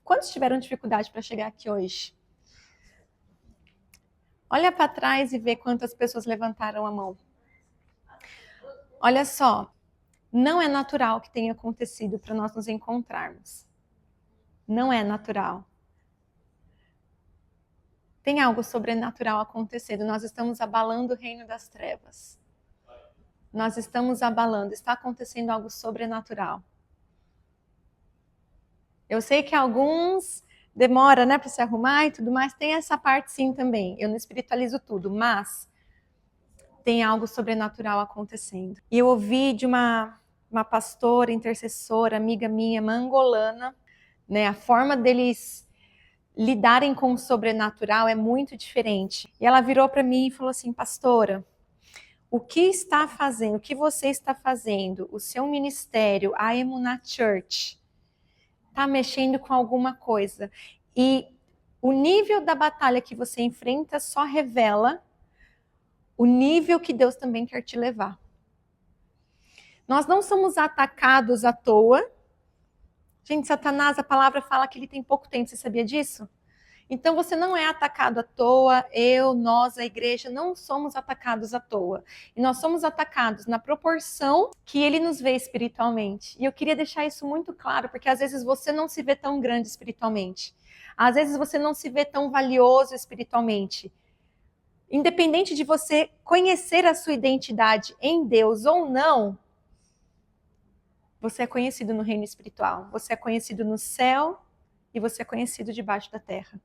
Quantos tiveram dificuldade para chegar aqui hoje? Olha para trás e vê quantas pessoas levantaram a mão. Olha só, não é natural que tenha acontecido para nós nos encontrarmos. Não é natural. Tem algo sobrenatural acontecendo. Nós estamos abalando o reino das trevas. Nós estamos abalando. Está acontecendo algo sobrenatural. Eu sei que alguns demora, né, para se arrumar e tudo mais. Tem essa parte sim também. Eu não espiritualizo tudo, mas tem algo sobrenatural acontecendo. E eu ouvi de uma pastora, intercessora, amiga minha, uma angolana, né, a forma deles lidarem com o sobrenatural é muito diferente. E ela virou para mim e falou assim: pastora, o que está fazendo, o que você está fazendo, o seu ministério, a Emunah Church, está mexendo com alguma coisa. E o nível da batalha que você enfrenta só revela o nível que Deus também quer te levar. Nós não somos atacados à toa. Gente, Satanás, a palavra fala que ele tem pouco tempo, você sabia disso? Então você não é atacado à toa, nós, a igreja, não somos atacados à toa. E nós somos atacados na proporção que ele nos vê espiritualmente. E eu queria deixar isso muito claro, porque às vezes você não se vê tão grande espiritualmente. Às vezes você não se vê tão valioso espiritualmente. Independente de você conhecer a sua identidade em Deus ou não, você é conhecido no reino espiritual. Você é conhecido no céu e você é conhecido debaixo da terra.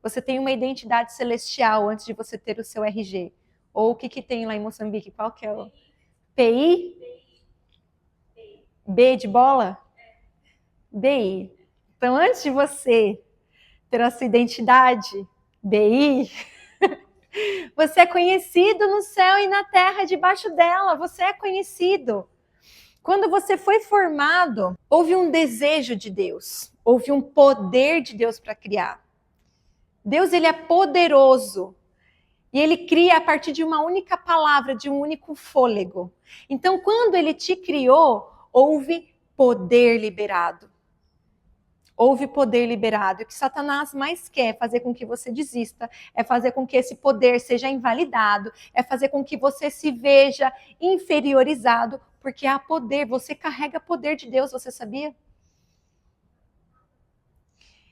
Você tem uma identidade celestial antes de você ter o seu RG. Ou o que tem lá em Moçambique? Qual que é o PI? B de bola? BI. Então, antes de você ter a sua identidade BI, você é conhecido no céu e na terra debaixo dela. Você é conhecido. Quando você foi formado, houve um desejo de Deus. Houve um poder de Deus para criar. Deus, ele é poderoso. E ele cria a partir de uma única palavra, de um único fôlego. Então, quando ele te criou, houve poder liberado. Houve poder liberado. E o que Satanás mais quer fazer com que você desista, é fazer com que esse poder seja invalidado, é fazer com que você se veja inferiorizado, porque há poder, você carrega poder de Deus, você sabia?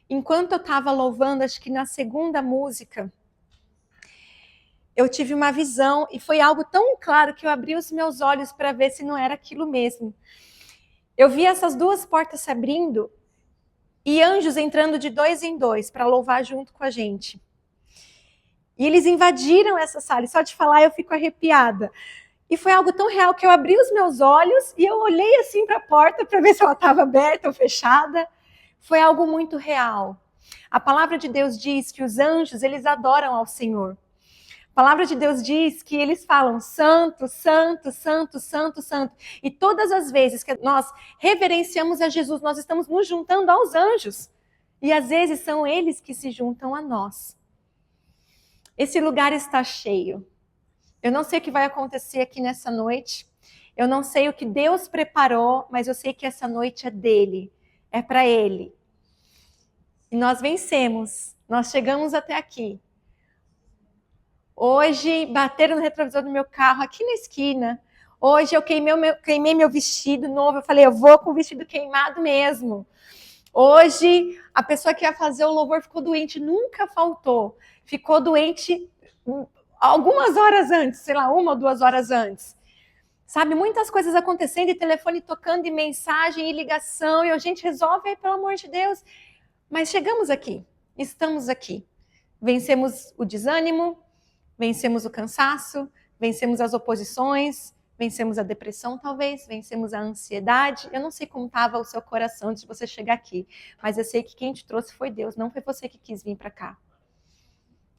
Enquanto eu estava louvando, acho que na segunda música, eu tive uma visão e foi algo tão claro que eu abri os meus olhos para ver se não era aquilo mesmo. Eu vi essas duas portas se abrindo e anjos entrando de 2 em 2 para louvar junto com a gente. E eles invadiram essa sala, e só de falar eu fico arrepiada. E foi algo tão real que eu abri os meus olhos e eu olhei assim para a porta para ver se ela estava aberta ou fechada. Foi algo muito real. A palavra de Deus diz que os anjos, eles adoram ao Senhor. A palavra de Deus diz que eles falam santo, santo, santo, santo, santo. E todas as vezes que nós reverenciamos a Jesus, nós estamos nos juntando aos anjos. E às vezes são eles que se juntam a nós. Esse lugar está cheio. Eu não sei o que vai acontecer aqui nessa noite. Eu não sei o que Deus preparou, mas eu sei que essa noite é dele. É para ele. E nós vencemos. Nós chegamos até aqui. Hoje, bateram no retrovisor do meu carro aqui na esquina. Hoje eu queimei meu vestido novo. Eu falei, eu vou com o vestido queimado mesmo. Hoje, a pessoa que ia fazer o louvor ficou doente. Nunca faltou. Ficou doente algumas horas antes, sei lá, 1 ou 2 horas antes. Sabe, muitas coisas acontecendo, e telefone tocando, e mensagem, e ligação, e a gente resolve aí, pelo amor de Deus. Mas chegamos aqui, estamos aqui. Vencemos o desânimo, vencemos o cansaço, vencemos as oposições, vencemos a depressão talvez, vencemos a ansiedade. Eu não sei como estava o seu coração antes de você chegar aqui, mas eu sei que quem te trouxe foi Deus, não foi você que quis vir para cá.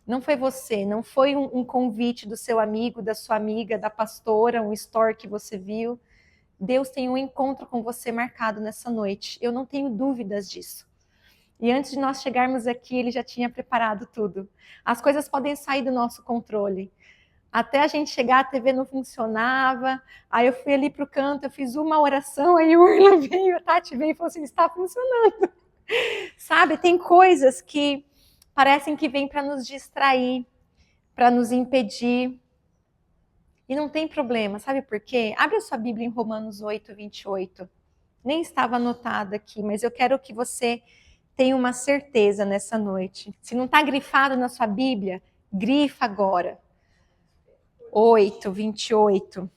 Não foi você, não foi um convite do seu amigo, da sua amiga, da pastora, um story que você viu. Deus tem um encontro com você marcado nessa noite. Eu não tenho dúvidas disso. E antes de nós chegarmos aqui, ele já tinha preparado tudo. As coisas podem sair do nosso controle. Até a gente chegar, a TV não funcionava. Aí eu fui ali para o canto, eu fiz uma oração, aí o Urla veio, a Tati veio e falou assim, está funcionando. Sabe, tem coisas que parecem que vêm para nos distrair, para nos impedir. E não tem problema, sabe por quê? Abre a sua Bíblia em Romanos 8, 28. Nem estava anotada aqui, mas eu quero que você tenha uma certeza nessa noite. Se não está grifado na sua Bíblia, grifa agora. 8, 28.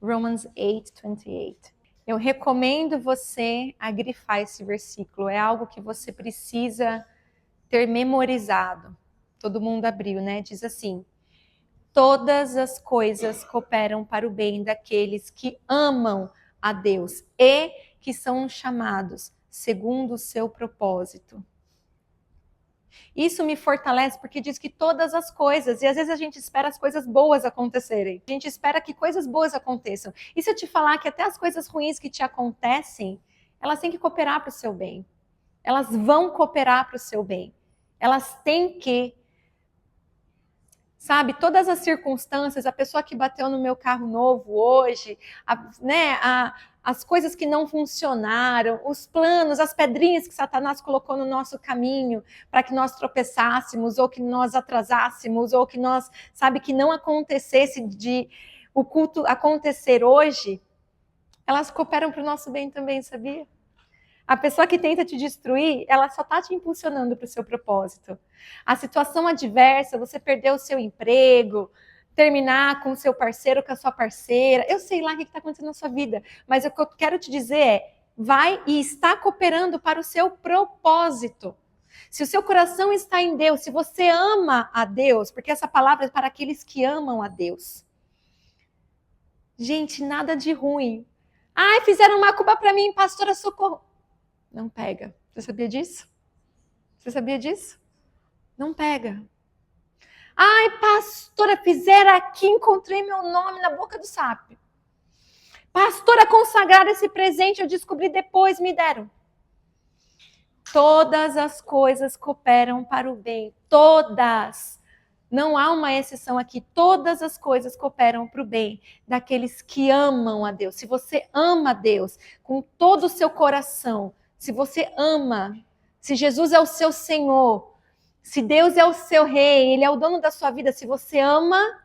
Romans 8, 28. Eu recomendo você a grifar esse versículo. É algo que você precisa ter memorizado. Todo mundo abriu, né? Diz assim: todas as coisas cooperam para o bem daqueles que amam a Deus e que são chamados segundo o seu propósito. Isso me fortalece porque diz que todas as coisas, e às vezes a gente espera as coisas boas acontecerem. A gente espera que coisas boas aconteçam. E se eu te falar que até as coisas ruins que te acontecem, elas têm que cooperar para o seu bem. Elas vão cooperar para o seu bem. Elas têm que. Sabe, todas as circunstâncias, a pessoa que bateu no meu carro novo hoje, as coisas que não funcionaram, os planos, as pedrinhas que Satanás colocou no nosso caminho para que nós tropeçássemos, ou que nós atrasássemos, ou que nós, sabe, que não acontecesse de o culto acontecer hoje, elas cooperam para o nosso bem também, sabia? A pessoa que tenta te destruir, ela só está te impulsionando para o seu propósito. A situação adversa, você perder o seu emprego, terminar com o seu parceiro, com a sua parceira, eu sei lá o que está acontecendo na sua vida, mas o que eu quero te dizer é, vai e está cooperando para o seu propósito. Se o seu coração está em Deus, se você ama a Deus, porque essa palavra é para aqueles que amam a Deus. Gente, nada de ruim. Ai, fizeram uma culpa para mim, pastora, socorro. Não pega. Você sabia disso? Você sabia disso? Não pega. Ai, pastora, fizeram aqui, encontrei meu nome na boca do sapo. Pastora, consagraram esse presente, eu descobri depois, me deram. Todas as coisas cooperam para o bem. Todas. Não há uma exceção aqui. Todas as coisas cooperam para o bem daqueles que amam a Deus. Se você ama a Deus com todo o seu coração, se você ama, se Jesus é o seu Senhor, se Deus é o seu rei, Ele é o dono da sua vida, se você ama,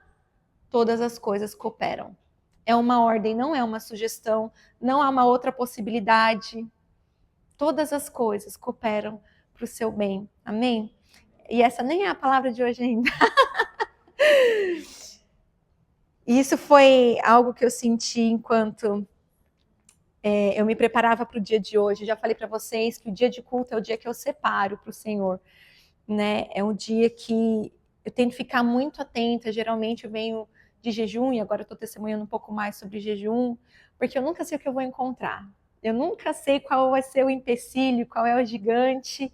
todas as coisas cooperam. É uma ordem, não é uma sugestão, não há uma outra possibilidade. Todas as coisas cooperam para o seu bem. Amém? E essa nem é a palavra de hoje ainda. E isso foi algo que eu senti enquanto eu me preparava para o dia de hoje. Já falei para vocês que o dia de culto é o dia que eu separo para o Senhor, né? É um dia que eu tento ficar muito atenta. Geralmente eu venho de jejum, e agora eu estou testemunhando um pouco mais sobre jejum, porque eu nunca sei o que eu vou encontrar. Eu nunca sei qual vai ser o empecilho, qual é o gigante.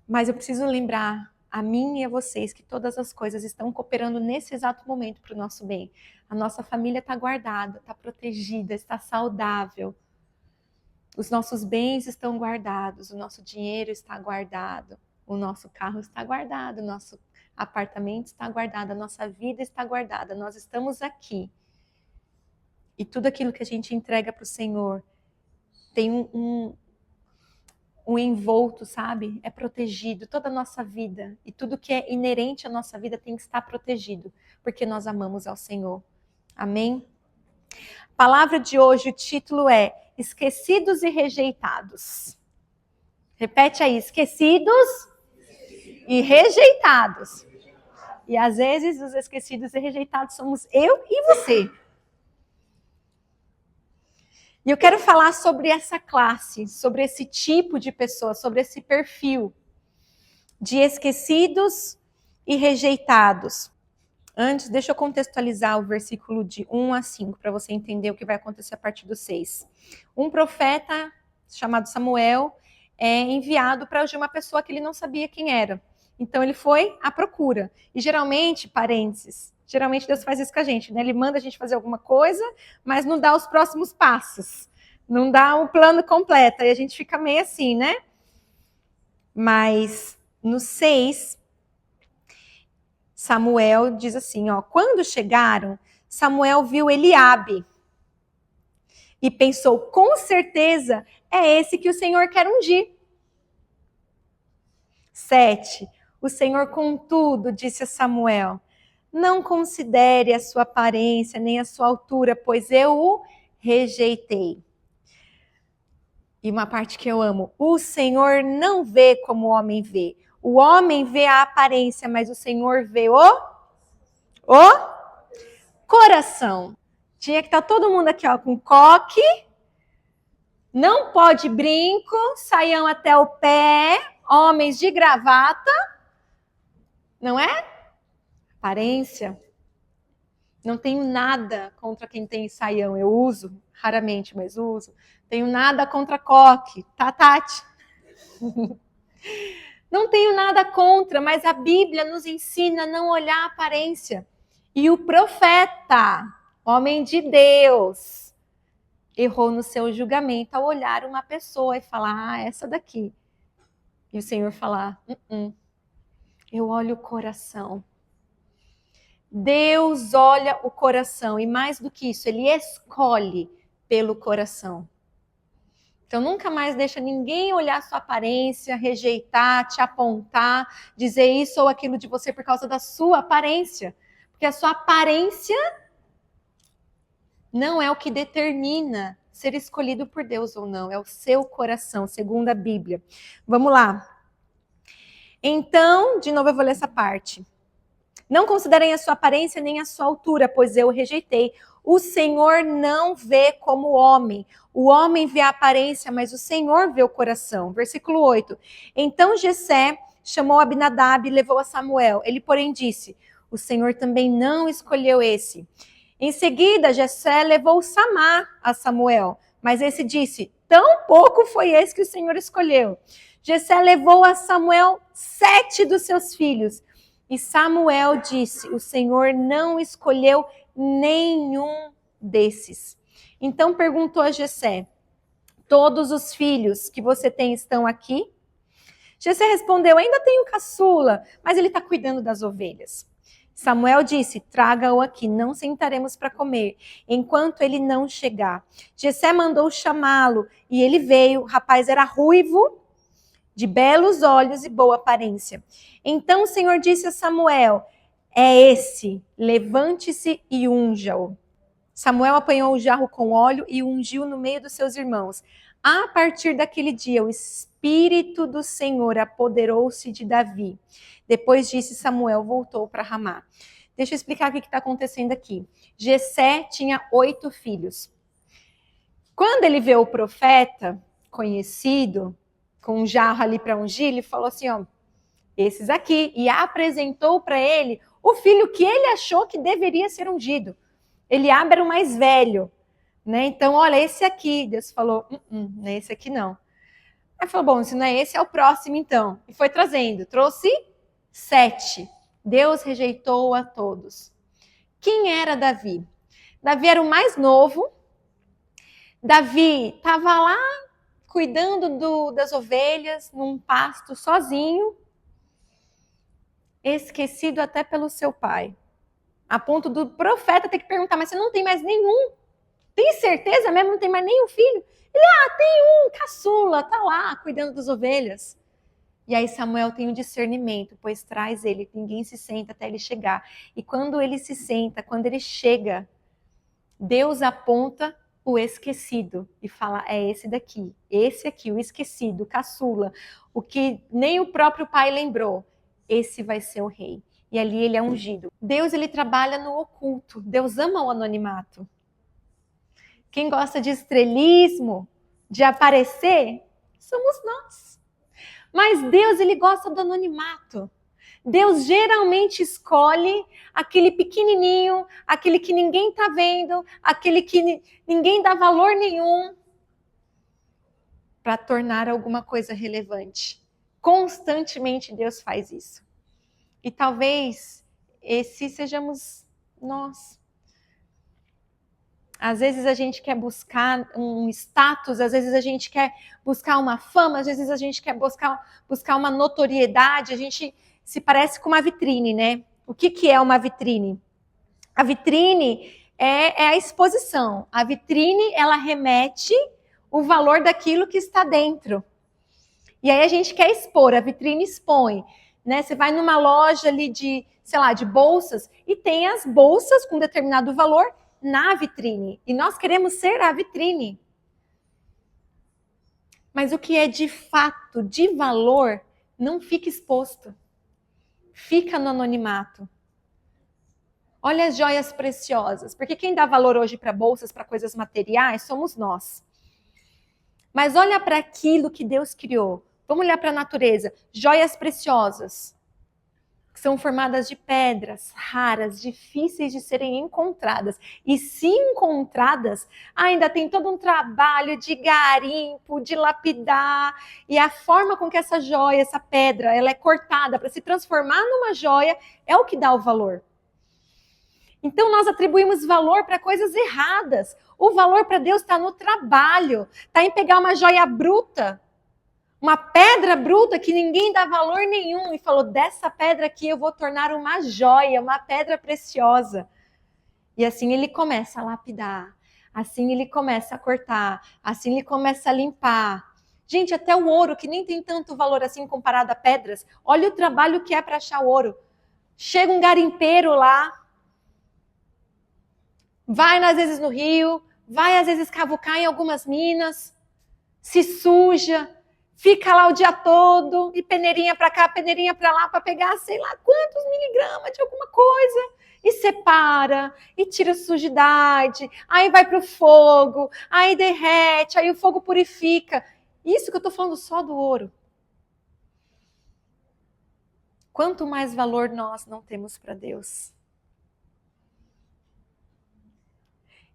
Mas eu preciso lembrar a mim e a vocês que todas as coisas estão cooperando nesse exato momento para o nosso bem. A nossa família está guardada, está protegida, está saudável. Os nossos bens estão guardados, o nosso dinheiro está guardado, o nosso carro está guardado, o nosso apartamento está guardado, a nossa vida está guardada. Nós estamos aqui. E tudo aquilo que a gente entrega para o Senhor tem um envolto, sabe? É protegido, toda a nossa vida. E tudo que é inerente à nossa vida tem que estar protegido, porque nós amamos ao Senhor. Amém? A palavra de hoje, o título é Esquecidos e Rejeitados. Repete aí, esquecidos e rejeitados. E às vezes os esquecidos e rejeitados somos eu e você. E eu quero falar sobre essa classe, sobre esse tipo de pessoa, sobre esse perfil de esquecidos e rejeitados. Antes, deixa eu contextualizar o versículo de 1 a 5, para você entender o que vai acontecer a partir do 6. Um profeta chamado Samuel é enviado para agir uma pessoa que ele não sabia quem era. Então ele foi à procura. E geralmente, parênteses, geralmente Deus faz isso com a gente, né? Ele manda a gente fazer alguma coisa, mas não dá os próximos passos. Não dá um plano completo. Aí a gente fica meio assim, né? Mas no 6, Samuel diz assim, ó, quando chegaram, Samuel viu Eliabe. e pensou, com certeza, é esse que o Senhor quer ungir. 7. O Senhor, contudo, disse a Samuel, não considere a sua aparência nem a sua altura, pois eu o rejeitei. E uma parte que eu amo, o Senhor não vê como o homem vê. O homem vê a aparência, mas o Senhor vê o coração. Tinha que estar todo mundo aqui, ó, com coque, não pode brinco, saião até o pé, homens de gravata, não é? Aparência. Não tenho nada contra quem tem saião, eu uso, raramente, mas uso. Tenho nada contra coque, tá, Tati? Não tenho nada contra, mas a Bíblia nos ensina a não olhar a aparência. E o profeta, homem de Deus, errou no seu julgamento ao olhar uma pessoa e falar, ah, essa daqui. E o Senhor falar, eu olho o coração. Deus olha o coração e mais do que isso, Ele escolhe pelo coração. Então nunca mais deixa ninguém olhar sua aparência, rejeitar, te apontar, dizer isso ou aquilo de você por causa da sua aparência. Porque a sua aparência não é o que determina ser escolhido por Deus ou não, é o seu coração, segundo a Bíblia. Vamos lá. Então, de novo eu vou ler essa parte. Não considerem a sua aparência nem a sua altura, pois eu o rejeitei. O Senhor não vê como o homem. O homem vê a aparência, mas o Senhor vê o coração. Versículo 8. Então Jessé chamou Abinadab e levou a Samuel. Ele, porém, disse, o Senhor também não escolheu esse. Em seguida, Jessé levou Samá a Samuel. Mas esse disse, tão pouco foi esse que o Senhor escolheu. Jessé levou a Samuel 7 dos seus filhos. E Samuel disse, o Senhor não escolheu nenhum desses. Então perguntou a Jessé, todos os filhos que você tem estão aqui? Jessé respondeu, ainda tenho caçula, mas ele está cuidando das ovelhas. Samuel disse, traga-o aqui, não sentaremos para comer, enquanto ele não chegar. Jessé mandou chamá-lo, e ele veio, o rapaz era ruivo, de belos olhos e boa aparência. Então o Senhor disse a Samuel, é esse, levante-se e unja-o. Samuel apanhou o jarro com óleo e o ungiu no meio dos seus irmãos. A partir daquele dia, o Espírito do Senhor apoderou-se de Davi. Depois disso, Samuel voltou para Ramá. Deixa eu explicar o que está acontecendo aqui. Jessé tinha 8 filhos. Quando ele vê o profeta conhecido, com um jarro ali para ungir, ele falou assim, ó, esses aqui, e apresentou para ele o filho que ele achou que deveria ser ungido. Eliabe era o mais velho, né? Então, olha, esse aqui. Deus falou, não é esse aqui não. Aí falou, bom, se não é esse, é o próximo então. E foi trazendo, trouxe 7. Deus rejeitou a todos. Quem era Davi? Davi era o mais novo. Davi estava lá cuidando das ovelhas, num pasto sozinho, esquecido até pelo seu pai. A ponto do profeta ter que perguntar, mas você não tem mais nenhum? Tem certeza mesmo? Não tem mais nenhum filho? Ele, tem um, caçula, tá lá, cuidando das ovelhas. E aí Samuel tem um discernimento, pois traz ele, ninguém se senta até ele chegar. E quando ele se senta, quando ele chega, Deus aponta o esquecido e fala, é esse daqui, esse aqui, o esquecido, o caçula, o que nem o próprio pai lembrou, esse vai ser o rei. E ali ele é ungido. Deus, ele trabalha no oculto. Deus ama o anonimato. Quem gosta de estrelismo, de aparecer, somos nós. Mas Deus, ele gosta do anonimato. Deus geralmente escolhe aquele pequenininho, aquele que ninguém está vendo, aquele que ninguém dá valor nenhum, para tornar alguma coisa relevante. Constantemente Deus faz isso. E talvez esse sejamos nós. Às vezes a gente quer buscar um status, às vezes a gente quer buscar uma fama, às vezes a gente quer buscar uma notoriedade, a gente se parece com uma vitrine, né? O que é uma vitrine? A vitrine é a exposição. A vitrine, ela remete o valor daquilo que está dentro. E aí a gente quer expor, a vitrine expõe. Né? Você vai numa loja ali de, sei lá, de bolsas e tem as bolsas com determinado valor na vitrine. E nós queremos ser a vitrine. Mas o que é de fato, de valor, não fica exposto. Fica no anonimato. Olha as joias preciosas. Porque quem dá valor hoje para bolsas, para coisas materiais, somos nós. Mas olha para aquilo que Deus criou. Vamos olhar para a natureza. Joias preciosas. Que são formadas de pedras raras, difíceis de serem encontradas. E se encontradas, ainda tem todo um trabalho de garimpo, de lapidar. E a forma com que essa joia, essa pedra, ela é cortada para se transformar numa joia, é o que dá o valor. Então nós atribuímos valor para coisas erradas. O valor para Deus está no trabalho, está em pegar uma joia bruta, uma pedra bruta que ninguém dá valor nenhum e falou, dessa pedra aqui eu vou tornar uma joia, uma pedra preciosa. E assim ele começa a lapidar, assim ele começa a cortar, assim ele começa a limpar. Gente, até o ouro, que nem tem tanto valor assim comparado a pedras, olha o trabalho que é para achar o ouro. Chega um garimpeiro lá, vai às vezes no rio, vai às vezes cavucar em algumas minas, se suja, fica lá o dia todo, e peneirinha para cá, peneirinha para lá, para pegar sei lá quantos miligramas de alguma coisa, e separa, e tira a sujidade, aí vai para o fogo, aí derrete, aí o fogo purifica. Isso que eu estou falando só do ouro. Quanto mais valor nós não temos para Deus.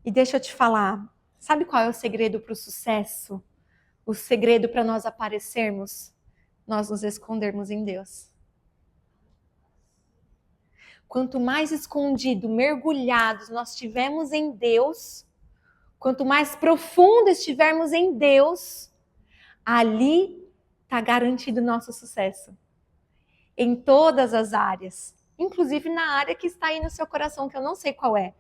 E deixa eu te falar, sabe qual é o segredo para o sucesso? O segredo para nós aparecermos? Nós nos escondermos em Deus. Quanto mais escondido, mergulhados nós estivermos em Deus, quanto mais profundo estivermos em Deus, ali está garantido o nosso sucesso. Em todas as áreas. Inclusive na área que está aí no seu coração, que eu não sei qual é.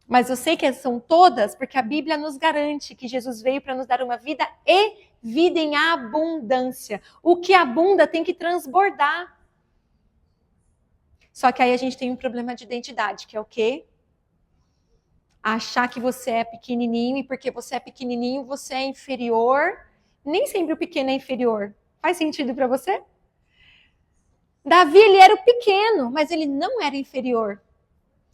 Mas eu sei que são todas, porque a Bíblia nos garante que Jesus veio para nos dar uma vida e vida em abundância. O que abunda tem que transbordar. Só que aí a gente tem um problema de identidade, que é o quê? Achar que você é pequenininho e porque você é pequenininho você é inferior. Nem sempre o pequeno é inferior. Faz sentido para você? Davi, ele era o pequeno, mas ele não era inferior.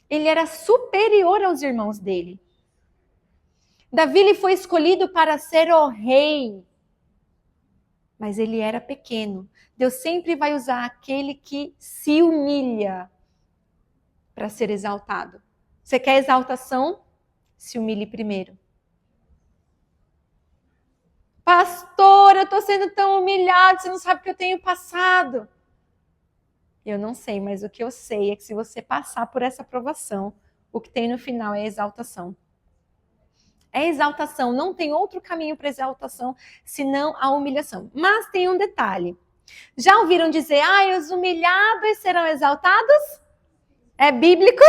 Ele era superior aos irmãos dele. Davi ele foi escolhido para ser o rei, mas ele era pequeno. Deus sempre vai usar aquele que se humilha para ser exaltado. Você quer exaltação? Se humilhe primeiro. Pastor, eu estou sendo tão humilhado, você não sabe o que eu tenho passado. Eu não sei, mas o que eu sei é que se você passar por essa provação, o que tem no final é exaltação. É exaltação, não tem outro caminho para exaltação senão a humilhação. Mas tem um detalhe. Já ouviram dizer, os humilhados serão exaltados? É bíblico?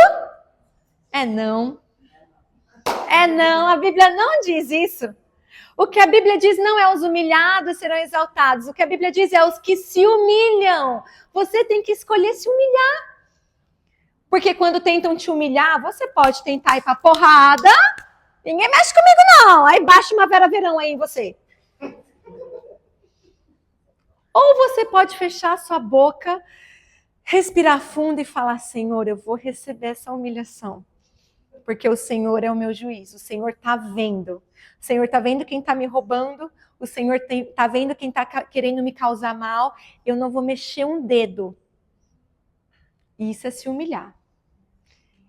É não. É não, a Bíblia não diz isso. O que a Bíblia diz não é os humilhados serão exaltados. O que a Bíblia diz é os que se humilham. Você tem que escolher se humilhar. Porque quando tentam te humilhar, você pode tentar ir pra porrada. Ninguém mexe comigo não. Aí baixa uma Vera Verão aí em você. Ou você pode fechar sua boca, respirar fundo e falar, Senhor, eu vou receber essa humilhação. Porque o Senhor é o meu juiz. O Senhor está vendo. O Senhor está vendo quem está me roubando. O Senhor está vendo quem está querendo me causar mal. Eu não vou mexer um dedo. Isso é se humilhar.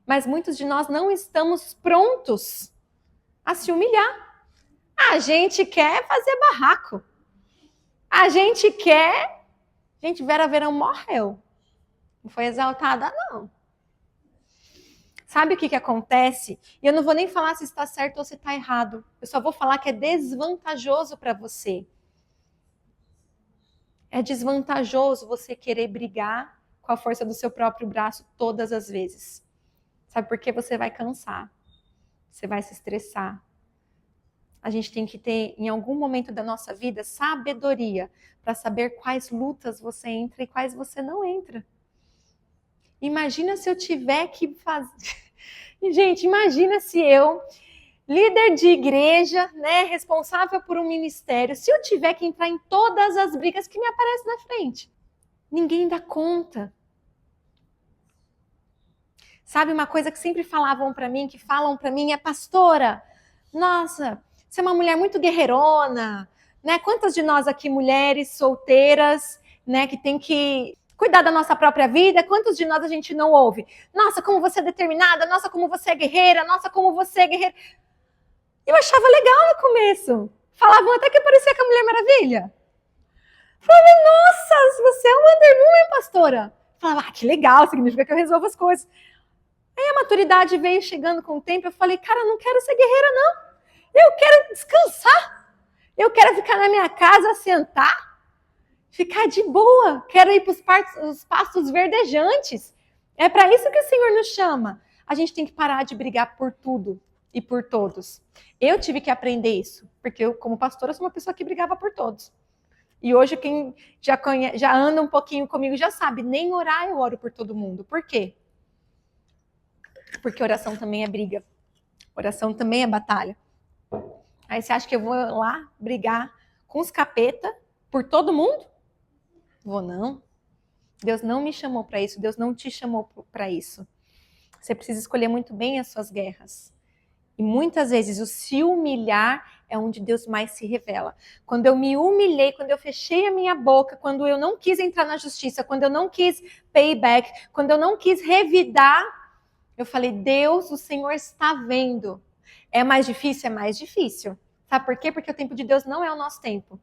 Mas muitos de nós não estamos prontos a se humilhar. A gente quer fazer barraco. A gente quer... Gente, Vera Verão morreu. Não foi exaltada, não. Sabe o que acontece? E eu não vou nem falar se está certo ou se está errado. Eu só vou falar que é desvantajoso para você. É desvantajoso você querer brigar com a força do seu próprio braço todas as vezes. Sabe por quê? Você vai cansar. Você vai se estressar. A gente tem que ter, em algum momento da nossa vida, sabedoria para saber quais lutas você entra e quais você não entra. Imagina se eu tiver que fazer... Gente, imagina se eu, líder de igreja, né, responsável por um ministério, se eu tiver que entrar em todas as brigas que me aparecem na frente. Ninguém dá conta. Sabe, uma coisa que sempre falavam para mim, que falam para mim, é: pastora, nossa, você é uma mulher muito guerreirona, né? Quantas de nós aqui, mulheres solteiras, né, que tem que cuidar da nossa própria vida, quantos de nós a gente não ouve? Nossa, como você é determinada, nossa, como você é guerreira, nossa, como você é guerreira. Eu achava legal no começo. Falavam até que parecia com a Mulher Maravilha. Falava: nossa, você é uma Wonder Woman, pastora. Falava: que legal, significa que eu resolvo as coisas. Aí a maturidade veio chegando com o tempo, eu falei: cara, eu não quero ser guerreira, não. Eu quero descansar. Eu quero ficar na minha casa, sentar, ficar de boa. Quero ir para os pastos verdejantes. É para isso que o Senhor nos chama. A gente tem que parar de brigar por tudo e por todos. Eu tive que aprender isso, porque eu, como pastora, sou uma pessoa que brigava por todos. E hoje quem já anda um pouquinho comigo já sabe, nem orar eu oro por todo mundo. Por quê? Porque oração também é briga. Oração também é batalha. Aí você acha que eu vou lá brigar com os capeta por todo mundo? Vou não. Deus não me chamou para isso. Deus não te chamou para isso. Você precisa escolher muito bem as suas guerras. E muitas vezes o se humilhar é onde Deus mais se revela. Quando eu me humilhei, quando eu fechei a minha boca, quando eu não quis entrar na justiça, quando eu não quis payback, quando eu não quis revidar, eu falei: Deus, o Senhor está vendo. É mais difícil? É mais difícil. Sabe por quê? Porque o tempo de Deus não é o nosso tempo.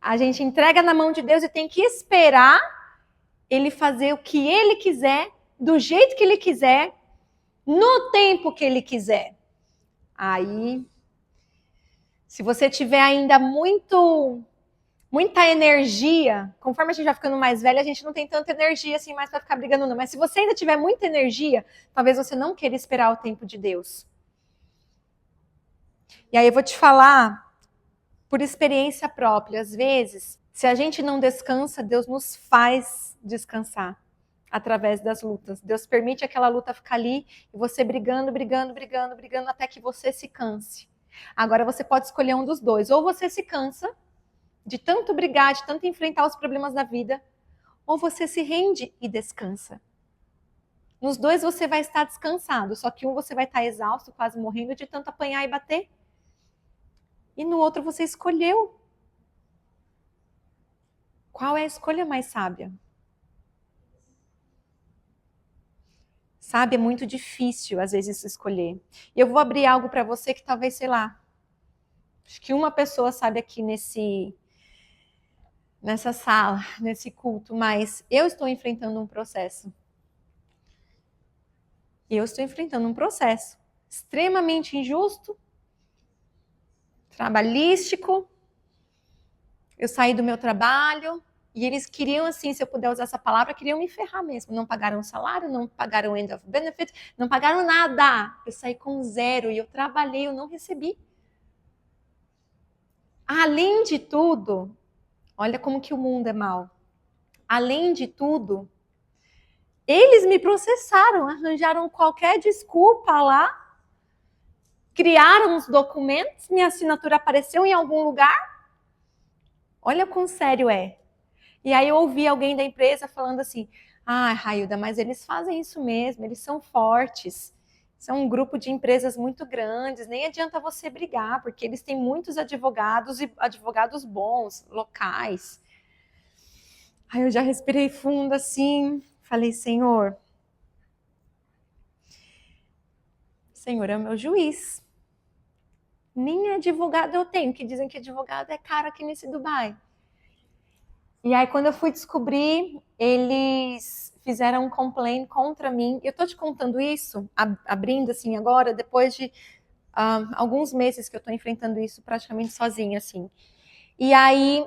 A gente entrega na mão de Deus e tem que esperar Ele fazer o que Ele quiser, do jeito que Ele quiser, no tempo que Ele quiser. Aí, se você tiver ainda muita energia, conforme a gente vai ficando mais velha, a gente não tem tanta energia assim mais para ficar brigando, não. Mas se você ainda tiver muita energia, talvez você não queira esperar o tempo de Deus. E aí eu vou te falar, por experiência própria, às vezes, se a gente não descansa, Deus nos faz descansar através das lutas. Deus permite aquela luta ficar ali e você brigando, até que você se canse. Agora você pode escolher um dos dois. Ou você se cansa de tanto brigar, de tanto enfrentar os problemas da vida, ou você se rende e descansa. Nos dois você vai estar descansado, só que um você vai estar exausto, quase morrendo de tanto apanhar e bater. E no outro você escolheu. Qual é a escolha mais sábia? Sabe, é muito difícil às vezes escolher. E eu vou abrir algo para você que talvez, sei lá, acho que uma pessoa sabe aqui nessa sala, nesse culto, mas eu estou enfrentando um processo. Eu estou enfrentando um processo extremamente injusto, trabalhístico. Eu saí do meu trabalho e eles queriam, assim, se eu puder usar essa palavra, queriam me ferrar mesmo. Não pagaram salário, não pagaram end of benefit, não pagaram nada. Eu saí com 0 e eu trabalhei, eu não recebi. Além de tudo, olha como que o mundo é mau. Além de tudo, eles me processaram, arranjaram qualquer desculpa lá, criaram os documentos, minha assinatura apareceu em algum lugar. Olha quão sério é. E aí eu ouvi alguém da empresa falando assim: ah, Railda, mas eles fazem isso mesmo, eles são fortes. São um grupo de empresas muito grandes, nem adianta você brigar, porque eles têm muitos advogados e advogados bons, locais. Aí eu já respirei fundo assim, falei: Senhor é o meu juiz. Nem advogado eu tenho, que dizem que advogado é caro aqui nesse Dubai. E aí, quando eu fui descobrir, eles fizeram um complaint contra mim. Eu tô te contando isso, abrindo assim agora, depois de alguns meses que eu tô enfrentando isso praticamente sozinha, assim. E aí,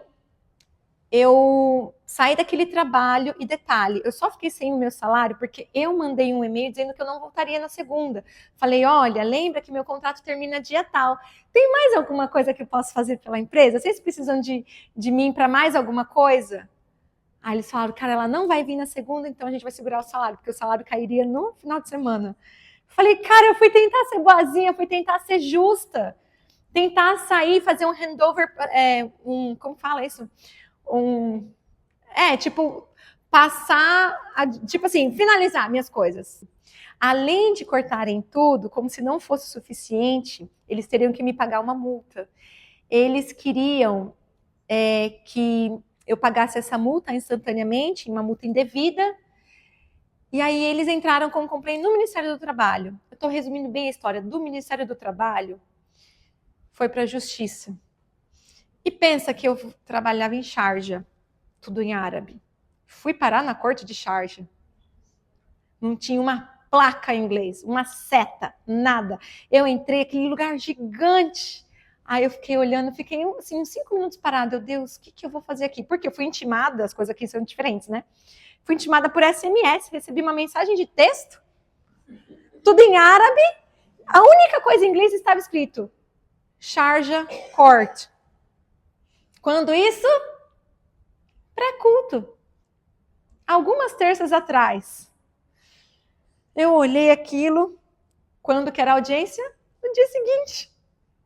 eu saí daquele trabalho e detalhe, eu só fiquei sem o meu salário porque eu mandei um e-mail dizendo que eu não voltaria na segunda. Falei, olha, lembra que meu contrato termina dia tal. Tem mais alguma coisa que eu posso fazer pela empresa? Vocês precisam de mim para mais alguma coisa? Aí eles falaram, cara, ela não vai vir na segunda, então a gente vai segurar o salário, porque o salário cairia no final de semana. Falei, cara, eu fui tentar ser boazinha, fui tentar ser justa. Tentar sair, fazer um handover, como fala isso? Tipo, passar, tipo assim, finalizar minhas coisas. Além de cortarem tudo, como se não fosse suficiente, eles teriam que me pagar uma multa. Eles queriam que eu pagasse essa multa instantaneamente, uma multa indevida, e aí eles entraram com um complaint no Ministério do Trabalho. Eu estou resumindo bem a história do Ministério do Trabalho, foi para a Justiça. E pensa que eu trabalhava em Sharjah, tudo em árabe. Fui parar na corte de Sharjah. Não tinha uma placa em inglês, uma seta, nada. Eu entrei aquele lugar gigante. Aí eu fiquei olhando, fiquei assim, uns 5 minutos parada. Meu Deus, o que eu vou fazer aqui? Porque eu fui intimada, as coisas aqui são diferentes, né? Fui intimada por SMS, recebi uma mensagem de texto, tudo em árabe. A única coisa em inglês estava escrito Sharjah Court. Quando isso? Pré-culto. Algumas terças atrás. Eu olhei aquilo, quando que era a audiência? No dia seguinte.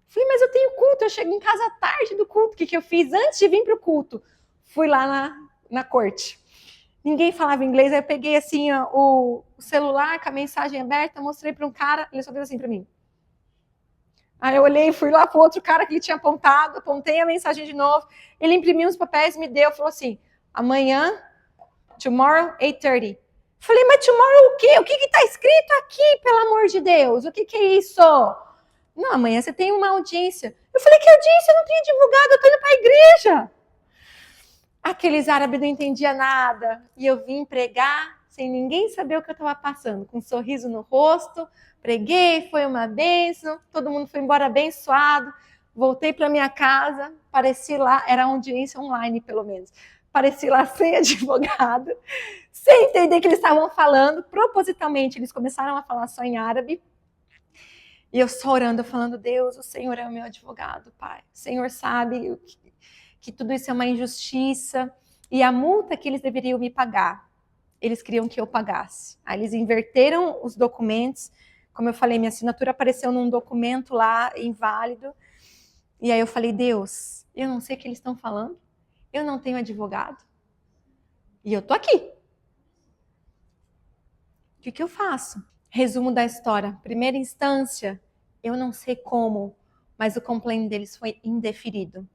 Falei, mas eu tenho culto, eu chego em casa à tarde do culto. O que eu fiz antes de vir para o culto? Fui lá na corte. Ninguém falava inglês, aí eu peguei assim o celular com a mensagem aberta, mostrei para um cara, ele só fez assim para mim. Aí eu olhei, fui lá para o outro cara que ele tinha apontado, apontei a mensagem de novo, ele imprimiu uns papéis, me deu, falou assim, amanhã, tomorrow, 8:30. Falei, mas tomorrow o quê? O que está escrito aqui, pelo amor de Deus? O que é isso? Não, amanhã você tem uma audiência. Eu falei, que audiência? Eu não tenho advogado, eu estou indo para a igreja. Aqueles árabes não entendiam nada. E eu vim pregar sem ninguém saber o que eu estava passando, com um sorriso no rosto. Preguei, foi uma bênção, todo mundo foi embora abençoado. Voltei para minha casa, pareci lá, era audiência online pelo menos. Pareci lá sem advogado, sem entender o que eles estavam falando. Propositalmente, eles começaram a falar só em árabe. E eu só orando, falando, Deus, o Senhor é o meu advogado, Pai. O Senhor sabe que tudo isso é uma injustiça. E a multa que eles deveriam me pagar, eles queriam que eu pagasse. Aí eles inverteram os documentos. Como eu falei, minha assinatura apareceu num documento lá, inválido. E aí eu falei, Deus, eu não sei o que eles estão falando. Eu não tenho advogado. E eu tô aqui. O que eu faço? Resumo da história. Primeira instância, eu não sei como, mas o complaint deles foi indeferido.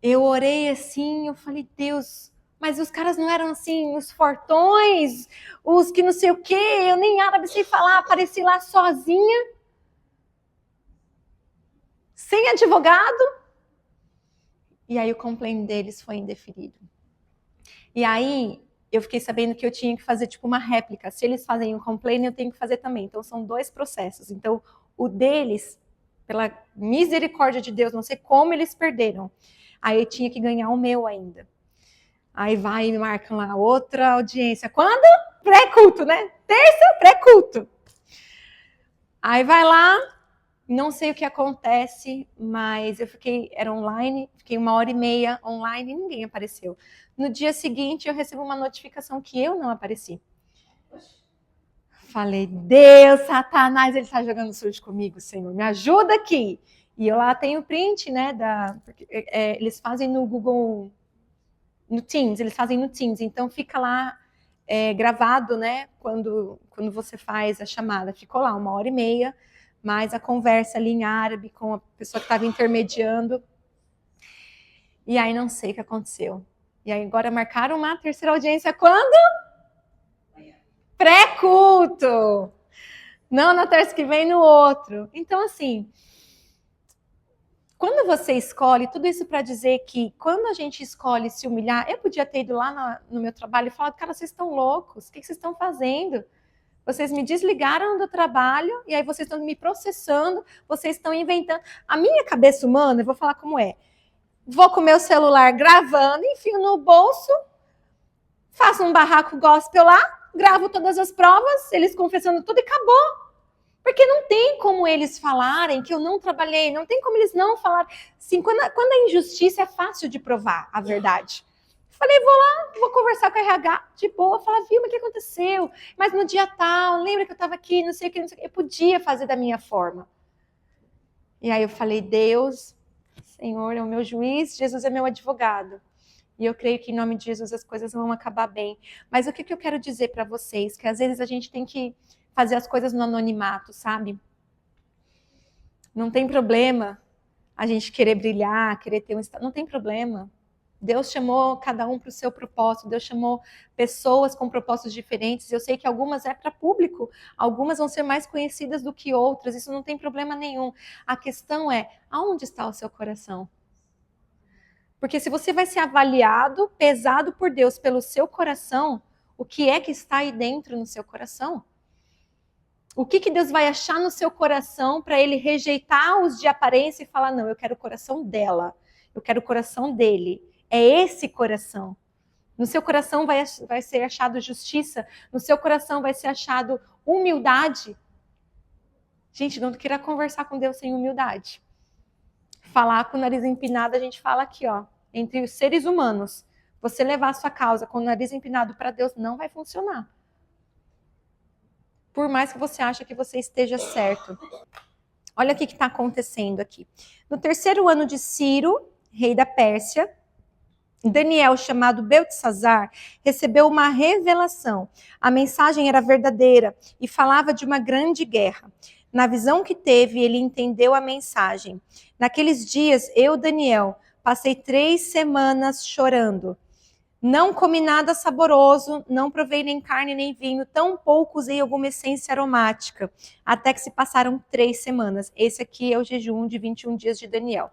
Eu orei assim, eu falei, Deus, mas os caras não eram assim, os fortões, os que não sei o quê, eu nem árabe sei falar, apareci lá sozinha, sem advogado. E aí o complaint deles foi indeferido. E aí eu fiquei sabendo que eu tinha que fazer tipo uma réplica. Se eles fazem um complaint, eu tenho que fazer também. Então são 2 processos. Então o deles, pela misericórdia de Deus, não sei como eles perderam. Aí eu tinha que ganhar o meu ainda. Aí vai e me marcam lá outra audiência. Quando? Pré-culto, né? Terça, pré-culto. Aí vai lá, não sei o que acontece, mas eu era online, fiquei 1h30 online e ninguém apareceu. No dia seguinte, eu recebo uma notificação que eu não apareci. Falei, Deus, Satanás, ele está jogando sujo comigo, Senhor, me ajuda aqui. E eu lá tenho print, né, porque, eles fazem no Google, no Teams, então fica lá gravado, né, quando você faz a chamada, ficou lá 1h30, mas a conversa ali em árabe com a pessoa que estava intermediando. E aí não sei o que aconteceu. E aí agora marcaram uma terceira audiência quando? Pré-culto! Não na terça que vem, no outro. Então, assim, quando você escolhe, tudo isso para dizer que quando a gente escolhe se humilhar, eu podia ter ido lá no meu trabalho e falado, cara, vocês estão loucos, o que vocês estão fazendo? Vocês me desligaram do trabalho e aí vocês estão me processando, vocês estão inventando. A minha cabeça humana, eu vou falar como é. vou com o meu celular gravando, enfio no bolso, faço um barraco gospel lá, gravo todas as provas, eles confessando tudo e acabou. Porque não tem como eles falarem que eu não trabalhei, não tem como eles não falarem. Assim, quando a injustiça é fácil de provar a verdade. Falei, vou lá, vou conversar com a RH de boa, falar, viu, mas o que aconteceu? Mas no dia tal, lembra que eu estava aqui, não sei o que, não sei o que. Eu podia fazer da minha forma. E aí eu falei, Deus, Senhor é o meu juiz, Jesus é meu advogado. E eu creio que em nome de Jesus as coisas vão acabar bem. Mas o que eu quero dizer para vocês? Que às vezes a gente tem que fazer as coisas no anonimato, sabe? Não tem problema a gente querer brilhar, querer ter um estado. Não tem problema. Deus chamou cada um para o seu propósito. Deus chamou pessoas com propósitos diferentes. Eu sei que algumas é para público, algumas vão ser mais conhecidas do que outras. Isso não tem problema nenhum. A questão é, aonde está o seu coração? Porque se você vai ser avaliado, pesado por Deus pelo seu coração, o que é que está aí dentro no seu coração? O que Deus vai achar no seu coração para ele rejeitar os de aparência e falar, não, eu quero o coração dela, eu quero o coração dele. É esse coração. No seu coração vai ser achado justiça, no seu coração vai ser achado humildade. Gente, não queira conversar com Deus sem humildade. Falar com o nariz empinado, a gente fala aqui, ó, entre os seres humanos. Você levar a sua causa com o nariz empinado para Deus não vai funcionar. Por mais que você ache que você esteja certo. Olha o que está acontecendo aqui. No 3º ano de Ciro, rei da Pérsia, Daniel, chamado Beltesazar, recebeu uma revelação. A mensagem era verdadeira e falava de uma grande guerra. Na visão que teve, ele entendeu a mensagem. Naqueles dias, eu, Daniel, passei 3 semanas chorando. Não comi nada saboroso, não provei nem carne nem vinho, tampouco usei alguma essência aromática, até que se passaram 3 semanas. Esse aqui é o jejum de 21 dias de Daniel.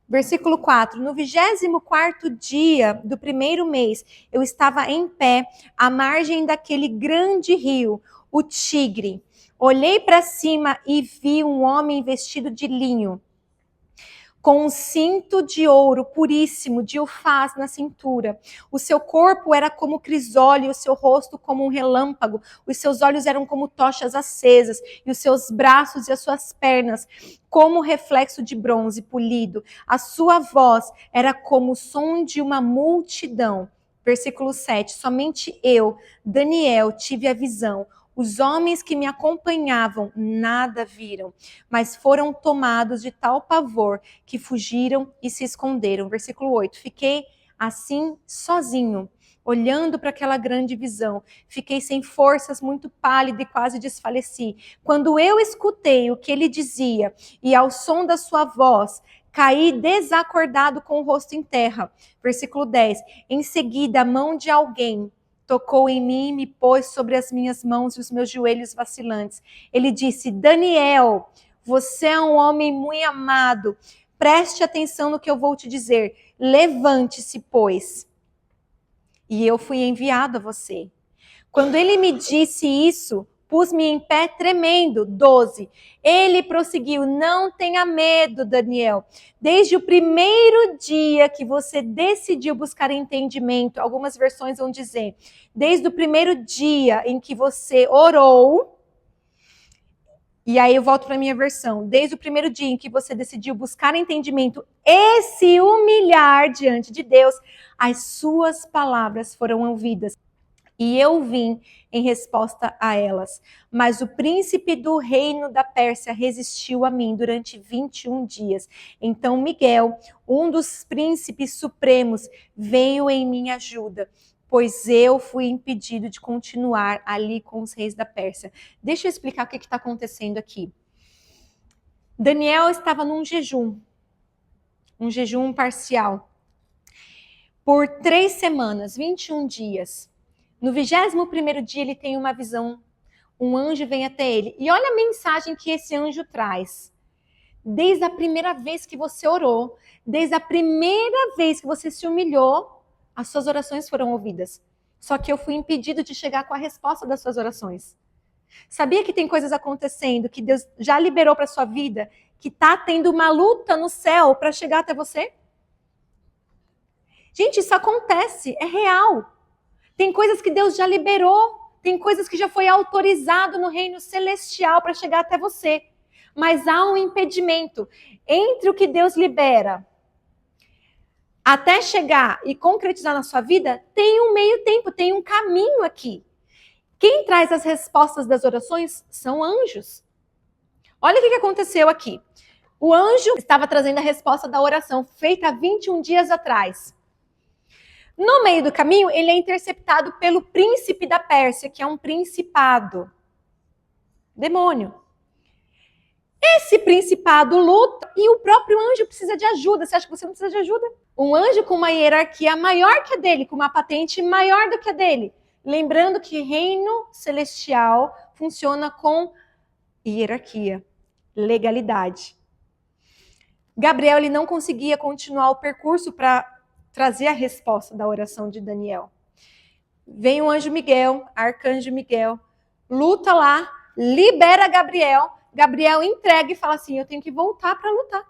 Versículo 4, no 24º dia do 1º mês, eu estava em pé, à margem daquele grande rio, o Tigre. Olhei para cima e vi um homem vestido de linho, com um cinto de ouro puríssimo, de ufaz na cintura. O seu corpo era como crisólio, o seu rosto como um relâmpago, os seus olhos eram como tochas acesas, e os seus braços e as suas pernas como reflexo de bronze polido. A sua voz era como o som de uma multidão. Versículo 7, somente eu, Daniel, tive a visão. Os homens que me acompanhavam nada viram, mas foram tomados de tal pavor que fugiram e se esconderam. Versículo 8. Fiquei assim sozinho, olhando para aquela grande visão. Fiquei sem forças, muito pálida e quase desfaleci. Quando eu escutei o que ele dizia e ao som da sua voz, caí desacordado com o rosto em terra. Versículo 10. Em seguida, a mão de alguém tocou em mim e me pôs sobre as minhas mãos e os meus joelhos vacilantes. Ele disse, Daniel, você é um homem muito amado. Preste atenção no que eu vou te dizer. Levante-se, pois. E eu fui enviado a você. Quando ele me disse isso, pus-me em pé tremendo. 12. Ele prosseguiu, não tenha medo, Daniel. Desde o primeiro dia que você decidiu buscar entendimento, algumas versões vão dizer, desde o primeiro dia em que você orou, e aí eu volto para a minha versão, desde o primeiro dia em que você decidiu buscar entendimento e se humilhar diante de Deus, as suas palavras foram ouvidas. E eu vim em resposta a elas. Mas o príncipe do reino da Pérsia resistiu a mim durante 21 dias. Então Miguel, um dos príncipes supremos, veio em minha ajuda, pois eu fui impedido de continuar ali com os reis da Pérsia. Deixa eu explicar o que está acontecendo aqui. Daniel estava num jejum, um jejum parcial, por 3 semanas, 21 dias. No 21º dia, ele tem uma visão. Um anjo vem até ele. E olha a mensagem que esse anjo traz. Desde a primeira vez que você orou, desde a primeira vez que você se humilhou, as suas orações foram ouvidas. Só que eu fui impedido de chegar com a resposta das suas orações. Sabia que tem coisas acontecendo que Deus já liberou para sua vida, que está tendo uma luta no céu para chegar até você? Gente, isso acontece, é real. Tem coisas que Deus já liberou, tem coisas que já foi autorizado no reino celestial para chegar até você. Mas há um impedimento entre o que Deus libera até chegar e concretizar na sua vida, tem um meio tempo, tem um caminho aqui. Quem traz as respostas das orações são anjos. Olha o que aconteceu aqui. O anjo estava trazendo a resposta da oração feita há 21 dias atrás. No meio do caminho, ele é interceptado pelo príncipe da Pérsia, que é um principado. Demônio. Esse principado luta e o próprio anjo precisa de ajuda. Você acha que você não precisa de ajuda? Um anjo com uma hierarquia maior que a dele, com uma patente maior do que a dele. Lembrando que reino celestial funciona com hierarquia, legalidade. Gabriel ele não conseguia continuar o percurso para trazer a resposta da oração de Daniel. Vem o anjo Miguel, arcanjo Miguel, luta lá, libera Gabriel. Gabriel entrega e fala assim, eu tenho que voltar para lutar.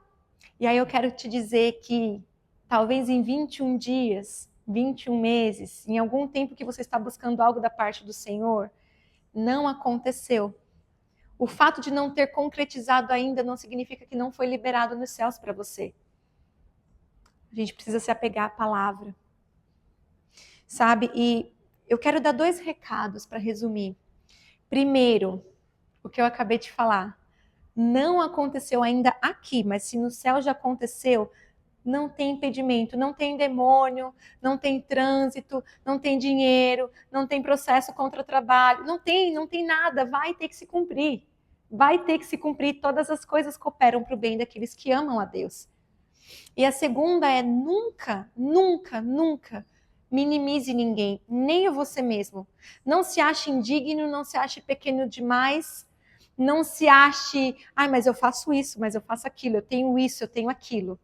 E aí eu quero te dizer que talvez em 21 dias, 21 meses, em algum tempo que você está buscando algo da parte do Senhor, não aconteceu. O fato de não ter concretizado ainda não significa que não foi liberado nos céus para você. A gente precisa se apegar à palavra. Sabe? E eu quero dar 2 recados para resumir. Primeiro, o que eu acabei de falar. Não aconteceu ainda aqui, mas se no céu já aconteceu, não tem impedimento, não tem demônio, não tem trânsito, não tem dinheiro, não tem processo contra trabalho, não tem nada, vai ter que se cumprir. Vai ter que se cumprir, todas as coisas cooperam para o bem daqueles que amam a Deus. E a segunda é nunca, nunca, nunca minimize ninguém, nem você mesmo. Não se ache indigno, não se ache pequeno demais, não se ache, mas eu faço isso, mas eu faço aquilo, eu tenho isso, eu tenho aquilo.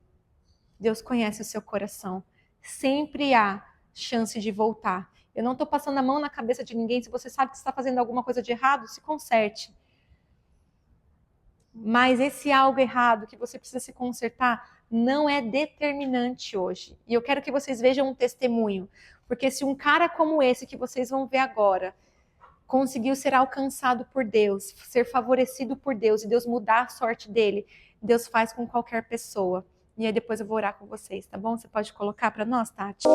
Deus conhece o seu coração. Sempre há chance de voltar. Eu não estou passando a mão na cabeça de ninguém. Se você sabe que você está fazendo alguma coisa de errado, se conserte. Mas esse algo errado que você precisa se consertar não é determinante hoje. E eu quero que vocês vejam um testemunho. Porque se um cara como esse que vocês vão ver agora conseguiu ser alcançado por Deus, ser favorecido por Deus e Deus mudar a sorte dele, Deus faz com qualquer pessoa. E aí depois eu vou orar com vocês, tá bom? Você pode colocar para nós, Tati?